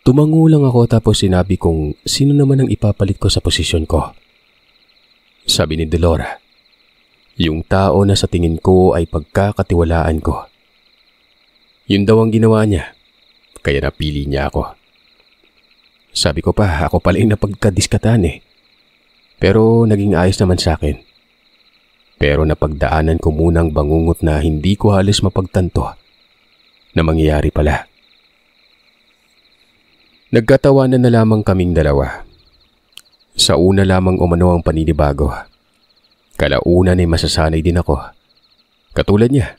Tumango lang ako tapos sinabi kong sino naman ang ipapalit ko sa posisyon ko. Sabi ni Dolora, yung tao na sa tingin ko ay pagkakatiwalaan ko. Yun daw ang ginawa niya, kaya napili niya ako. Sabi ko pa, ako pala yung napagkadiskatan eh. Pero naging ayos naman sa akin. Pero napagdaanan ko munang bangungot na hindi ko halos mapagtanto na mangyayari pala. Nagkatawanan na lamang kaming dalawa. Sa una lamang umano ang paninibago. Kalaunan ay masasanay din ako. Katulad niya,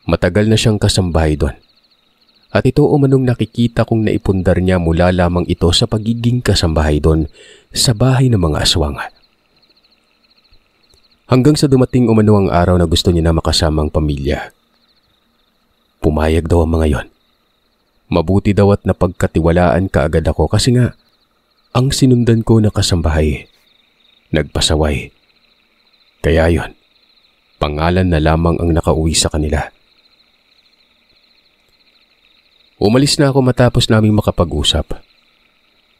matagal na siyang kasambahay doon. At ito umanong nakikita kong naipundar niya mula lamang ito sa pagiging kasambahay doon sa bahay ng mga aswang. Hanggang sa dumating umano ang araw na gusto niya na makasama ang pamilya. Pumayag daw ang mga yon. Mabuti daw at napagkatiwalaan kaagad ako kasi nga, ang sinundan ko na kasambahay, nagpasaway. Kaya yon, pangalan na lamang ang nakauwi sa kanila. Umalis na ako matapos naming makapag-usap.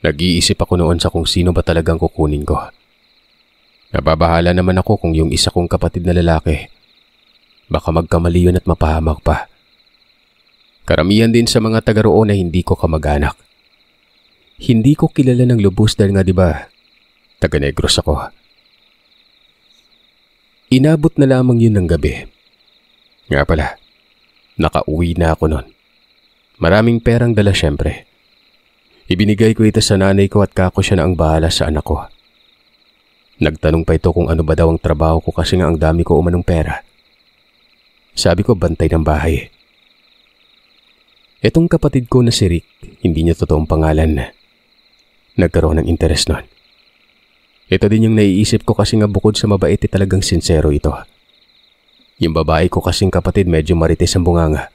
Nag-iisip ako noon sa kung sino ba talagang kukunin ko. Nababahala naman ako kung yung isa kong kapatid na lalaki. Baka magkamali yun at mapahamak pa. Karamihan din sa mga taga roon na hindi ko kamag-anak. Hindi ko kilala ng lubos dahil nga diba, taga Negros ako. Inabot na lamang yun ng gabi. Nga pala, nakauwi na ako noon. Maraming perang dala syempre. Ibinigay ko ito sa nanay ko at kako siya na ang bahala sa anak ko. Nagtanong pa ito kung ano ba daw ang trabaho ko kasi nga ang dami ko umanong pera. Sabi ko bantay ng bahay. Itong kapatid ko na si Rick, hindi niya totoong pangalan. Nagkaroon ng interes nun. Ito din yung naiisip ko kasi nga bukod sa mabait talagang sincero ito. Yung babae ko kasing kapatid medyo marites ang bunganga.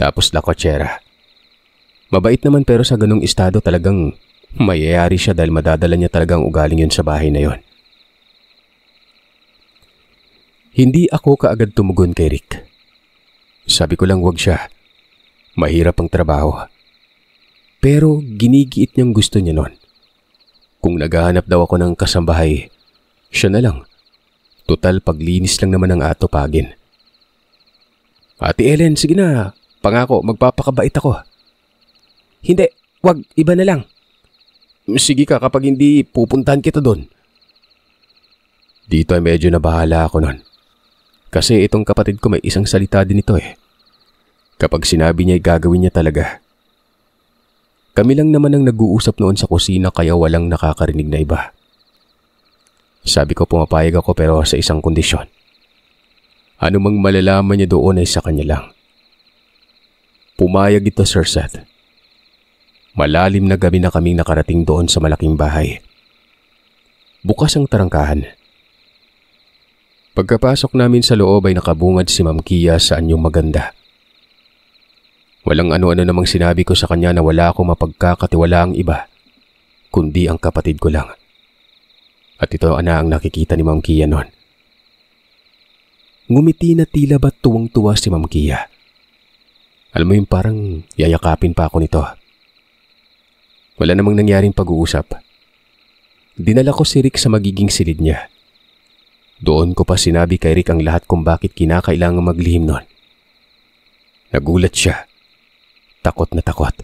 Tapos lakotsera. Mabait naman pero sa ganong estado talagang mayayari siya dahil madadala niya talagang ugaling yun sa bahay na yon. Hindi ako kaagad tumugon kay Rick. Sabi ko lang wag siya. Mahirap ang trabaho. Pero ginigiit niyang gusto niya nun. Kung naghahanap daw ako ng kasambahay, siya na lang. Total paglinis lang naman ang atupagin. Ate Ellen, sige na. Pangako, magpapakabait ako. Hindi, wag, iba na lang. Sige ka kapag hindi pupuntahan kita doon. Dito ay medyo nabahala ako nun. Kasi itong kapatid ko may isang salita din ito eh. Kapag sinabi niya ay gagawin niya talaga. Kami lang naman ang nag-uusap noon sa kusina kaya walang nakakarinig na iba. Sabi ko pumapayag ako pero sa isang kondisyon. Ano mang malalaman niya doon ay sa kanya lang. Pumayag ito, Sir Seth. Malalim na gabi na kaming nakarating doon sa malaking bahay. Bukas ang tarangkahan. Pagkapasok namin sa loob ay nakabungad si Ma'am Kia sa anyong maganda. Walang ano-ano namang sinabi ko sa kanya na wala akong mapagkakatiwalaang iba, kundi ang kapatid ko lang. At ito na ang nakikita ni Ma'am Kia noon. Ngumiti na tila ba tuwang-tuwa si Ma'am Kia. Alam mo yung parang yayakapin pa ako nito. Wala namang nangyaring pag-uusap. Dinala ko si Rick sa magiging silid niya. Doon ko pa sinabi kay Rick ang lahat kung bakit kinakailangan maglihim noon. Nagulat siya. Takot na takot.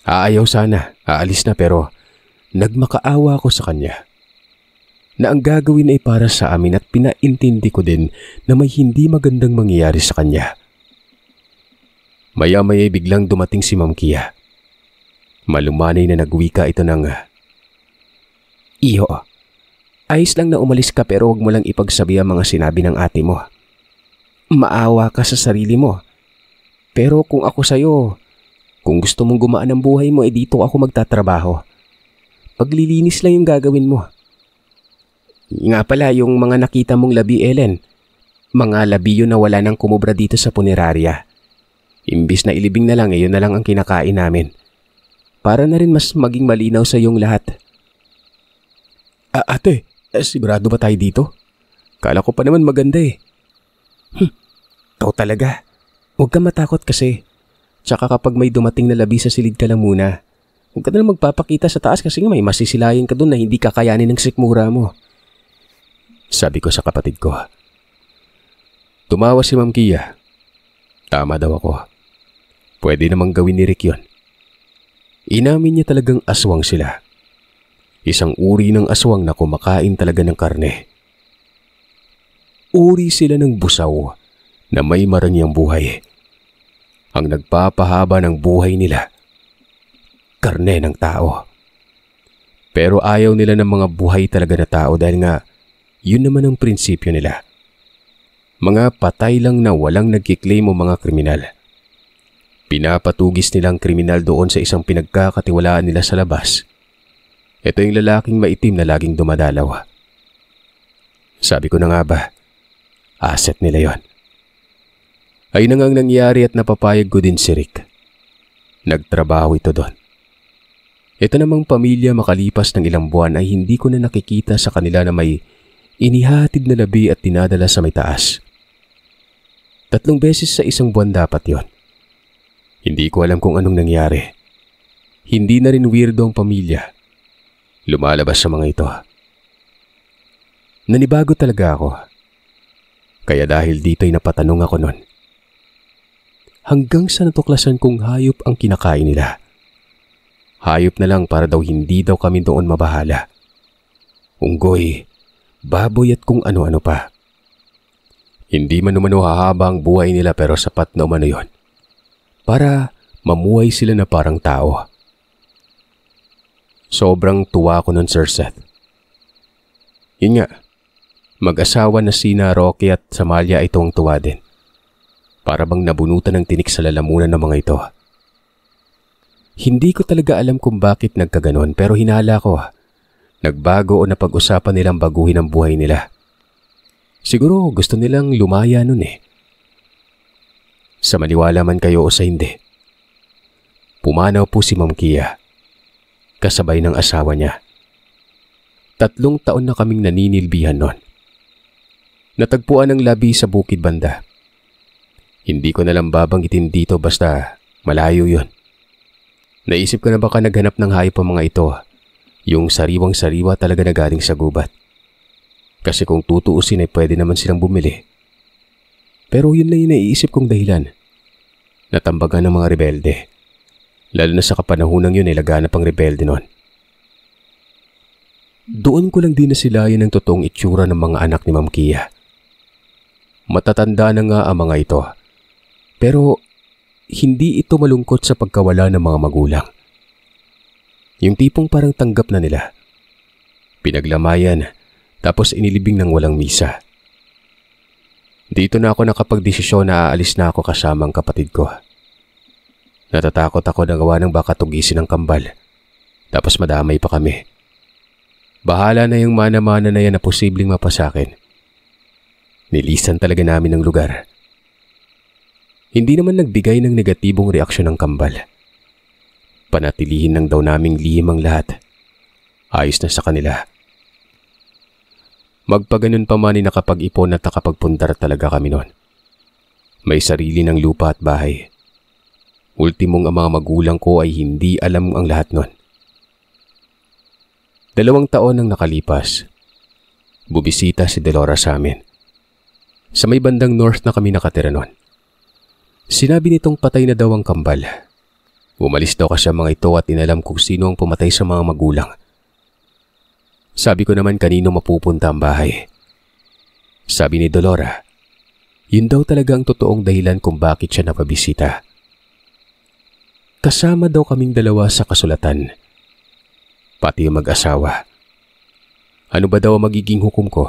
Aayaw sana, aalis na pero nagmakaawa ako sa kanya. Na ang gagawin ay para sa amin at pinaintindi ko din na may hindi magandang mangyayari sa kanya. Maya-maya biglang dumating si Ma'am Kia. Malumanay na nagwika ito ng, "Iho, ayos lang na umalis ka pero wag mo lang ipagsabi ang mga sinabi ng ate mo. Maawa ka sa sarili mo. Pero kung ako sa'yo, kung gusto mong gumaan ang buhay mo, dito ako magtatrabaho. Paglilinis lang yung gagawin mo. Nga pala, yung mga nakita mong labi, Ellen, mga labi yun na wala nang kumubra dito sa punerarya. Imbis na ilibing na lang, yun na lang ang kinakain namin. Para na rin mas maging malinaw sa iyong lahat." Ate, sigurado ba tayo dito? Kala ko pa naman maganda eh." Ikaw talaga. Huwag kang matakot kasi. Tsaka kapag may dumating na labi sa silid ka lang muna. Huwag ka na magpapakita sa taas kasi nga may masisilayan ka doon na hindi kakayanin ng sikmura mo. Sabi ko sa kapatid ko. Tumawa si Ma'am Kia. Tama daw ako. Pwede namang gawin ni Rick yun. Inamin niya talagang aswang sila. Isang uri ng aswang na kumakain talaga ng karne. Uri sila ng busaw na may marangyang buhay. Ang nagpapahaba ng buhay nila, karne ng tao. Pero ayaw nila ng mga buhay talaga na tao dahil nga yun naman ang prinsipyo nila. Mga patay lang na walang nagkiklaim o mga kriminal. Pinapatugis nilang kriminal doon sa isang pinagkakatiwalaan nila sa labas. Ito yung lalaking maitim na laging dumadalaw. Sabi ko na nga ba, asset nila yon. Ay na ngang nangyari at napapayag ko din si Rick. Nagtrabaho ito doon. Ito namang pamilya makalipas ng ilang buwan ay hindi ko na nakikita sa kanila na may inihatid na labi at tinadala sa may taas. 3 beses sa isang buwan dapat yon. Hindi ko alam kung anong nangyari. Hindi na rin weirdo ang pamilya. Lumalabas sa mga ito. Nanibago talaga ako. Kaya dahil dito'y napatanong ako nun. Hanggang sa natuklasan kong hayop ang kinakain nila. Hayop na lang para daw hindi daw kami doon mabahala. Unggoy, baboy at kung ano-ano pa. Hindi man umano hahaba ang buhay nila pero sapat na umano yon. Para mamuhay sila na parang tao. Sobrang tuwa ko nun, Sir Seth. Yun nga, mag-asawa na sina Rocky at Samalia itong tuwa din. Para bang nabunutan ng tinik sa lalamunan ng mga ito. Hindi ko talaga alam kung bakit nagkaganon pero hinala ko. Nagbago o napag-usapan nilang baguhin ang buhay nila. Siguro gusto nilang lumaya nun eh. Sa maniwala man kayo o sa hindi. Pumanaw po si Ma'am Kia. Kasabay ng asawa niya. 3 taon na kaming naninilbihan nun. Natagpuan ang labi sa bukid banda. Hindi ko nalang babanggitin dito basta malayo yun. Naisip ko na baka naghanap ng hayop ang mga ito. Yung sariwang-sariwa talaga na galing sa gubat. Kasi kung tutuusin ay pwede naman silang bumili. Pero yun lang yung naiisip kong dahilan. Natambagan ng mga rebelde. Lalo na sa kapanahunang yun ay laganap ang rebelde nun. Doon ko lang din nasilayan ang totoong itsura ng mga anak ni Ma'am Kia. Matatanda na nga ang mga ito. Pero hindi ito malungkot sa pagkawala ng mga magulang. Yung tipong parang tanggap na nila. Pinaglamayan tapos inilibing ng walang misa. Dito na ako nakapagdesisyon na aalis na ako kasama ang kapatid ko. Natatakot ako na gawa ng baka tugisin ng kambal. Tapos madamay pa kami. Bahala na yung mana-mana na yan na posibleng mapasakin. Nilisan talaga namin ang lugar. Hindi naman nagbigay ng negatibong reaksyon ng kambal. Panatilihin lang daw naming lihim ang lahat. Ayos na sa kanila. Magpaganon pa man ay nakapag-ipon at nakapagpundar talaga kami noon. May sarili ng lupa at bahay. Ultimong ang mga magulang ko ay hindi alam ang lahat noon. 2 taon ang nakalipas. Bubisita si Delora sa amin. Sa may bandang north na kami nakatira noon. Sinabi nitong patay na daw ang kambal. Umalis daw kasi ang mga ito at inalam kung sino ang pumatay sa mga magulang. Sabi ko naman kanino mapupunta ang bahay. Sabi ni Delora, yun daw talaga ang totoong dahilan kung bakit siya napabisita. kasama daw kaming dalawa sa kasulatan. Pati yung mag-asawa. Ano ba daw ang magiging hukom ko?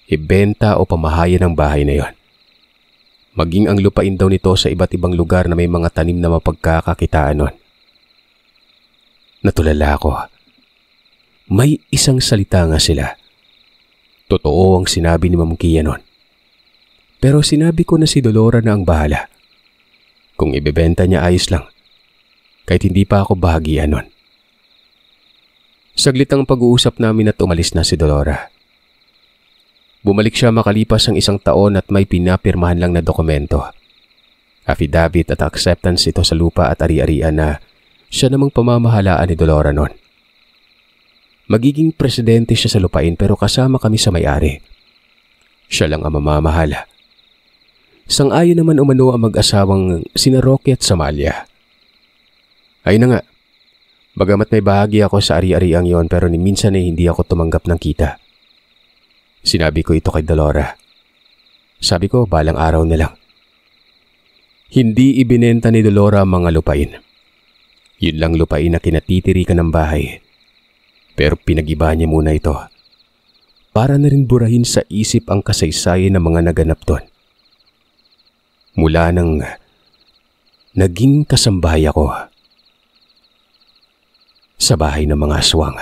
Ibenta o pamahayan ang bahay na yon. Maging ang lupain daw nito sa iba't ibang lugar na may mga tanim na mapagkakakitaan nun. Natulala ako. May isang salita nga sila. Totoo ang sinabi ni Ma'am Kia nun. Pero sinabi ko na si Dolora na ang bahala. Kung ibebenta niya ayos lang. Kahit hindi pa ako bahagian nun. Saglit ang pag-uusap namin at umalis na si Dolora. Bumalik siya makalipas ang 1 taon at may pinapirmahan lang na dokumento. Affidavit at acceptance ito sa lupa at ari-arian na siya namang pamamahalaan ni Dolora nun. Magiging presidente siya sa lupain pero kasama kami sa may-ari. Siya lang ang mamamahala. Sang-ayon naman umano ang mag-asawang sina Rocky at Samalia. Ayun na nga, bagamat may bahagi ako sa ari-ariang yon pero ni minsan ay hindi ako tumanggap ng kita. Sinabi ko ito kay Dolora. Sabi ko, balang araw na lang. Hindi ibinenta ni Dolora ang mga lupain. Yun lang lupain na kinatitirikan ng bahay. Pero pinag-iba niya muna ito. Para na rin burahin sa isip ang kasaysayan ng mga naganap doon. Mula nang naging kasambahay ako sa bahay ng mga aswang.